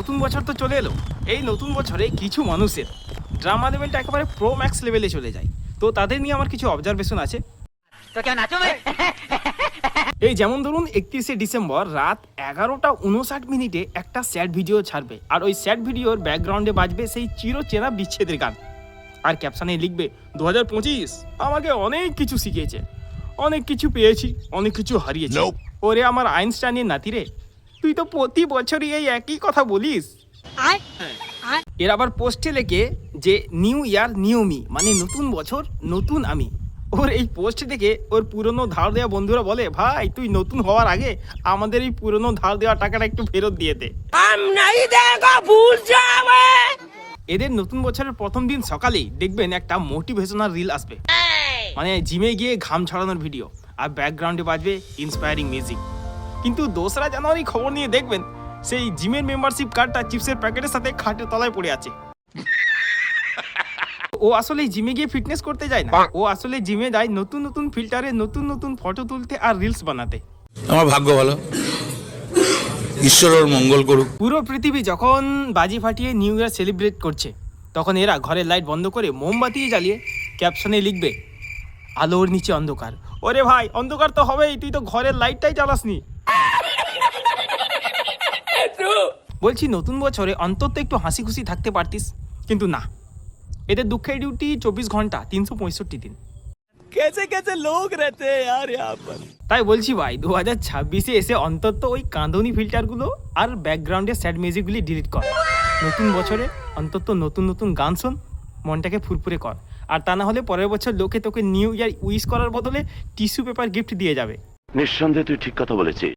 নতুন বছর তো চলে এলো। এই নতুন বছরে কিছু মানুষের ড্রামা লেভেলটা একেবারে প্রো ম্যাক্স লেভেলে চলে যায়। তো তাদের নিয়ে আমার কিছু অবজারভেশন আছে। এই যেমন ধরুন 31শে ডিসেম্বর রাত 11:59 একটা স্যাড ভিডিও ছাড়বে, আর ওই স্যাড ভিডিওর ব্যাকগ্রাউন্ডে বাজবে সেই চিরচেনা বিচ্ছেদের গান, আর ক্যাপশনে লিখবে 2025 আমাকে অনেক কিছু শিখিয়েছে, অনেক কিছু পেয়েছি, অনেক কিছু হারিয়েছি। ওরে আমার আইনস্টাইনের নাতিরে, তুই তো প্রতি বছরই এই একই কথা বলিস। এর আবার পোস্টে লেখে যে নিউ ইয়ার নিউ মি, মানে নতুন বছর নতুন আমি। ওর এই পোস্ট দেখে ওর পুরনো ধার দেওয়া বন্ধুরা বলে, ভাই তুই নতুন হওয়ার আগে আমাদের এই পুরনো ধার দেওয়া টাকাটা একটু ফেরত দিয়ে দে। এদের নতুন বছরের প্রথম দিন সকালেই দেখবেন একটা মোটিভেশনাল রিল আসবে, মানে জিমে গিয়ে ঘাম ছড়ানোর ভিডিও, আর ব্যাকগ্রাউন্ডে বাজবে ইন্সপায়ারিং মিউজিক। কিন্তু 2রা জানুয়ারি খবর নিয়ে দেখবেন সেই জিমের মেম্বারশিপ কার্ডটা চিপসের প্যাকেটের সাথে খাটের তলায় পড়ে আছে। ও আসলে জিমে গিয়ে ফিটনেস করতে যায় না, ও আসলে জিমে যায় নতুন নতুন ফিল্টারে নতুন নতুন ফটো তুলতে আর রিলস বানাতে। আমার ভাগ্য ভালো, ঈশ্বর ওর মঙ্গল করুক। পুরো পৃথিবী যখন বাজি ফাটিয়ে নিউ ইয়ার সেলিব্রেট করছে, তখন এরা ঘরের লাইট বন্ধ করে মোমবাতি জ্বালিয়ে ক্যাপশনে লিখবে আলোর নিচে অন্ধকার। ওরে ভাই, অন্ধকার তো হবেই, তুই তো ঘরের লাইটটাই জ্বালাসনি। বলছি নতুন বছরে অন্তত একটু হাসি খুশি থাকতে পারতিস, কিন্তু না, এদের দুঃখের ডিউটি 24 ঘন্টা 365 দিন। कैसे कैसे लोग रहते हैं यार यहाँ पर। তাই বলছি ভাই 2026-এ এসে অন্তত ওই কাঁদনি ফিল্টারগুলো আর ব্যাকগ্রাউন্ডের স্যাড মিউজিকগুলি ডিলিট কর। নতুন বছরে অন্তত নতুন নতুন গান শোন, মনটাকে ফুরফুরে কর। আর তা না হলে পরের বছর লোকে তোকে নিউ ইয়ার উইশ করার বদলে টিস্যু পেপার গিফট দিয়ে যাবে। নিঃসন্দেহে তুই ঠিক কথা বলেছিস।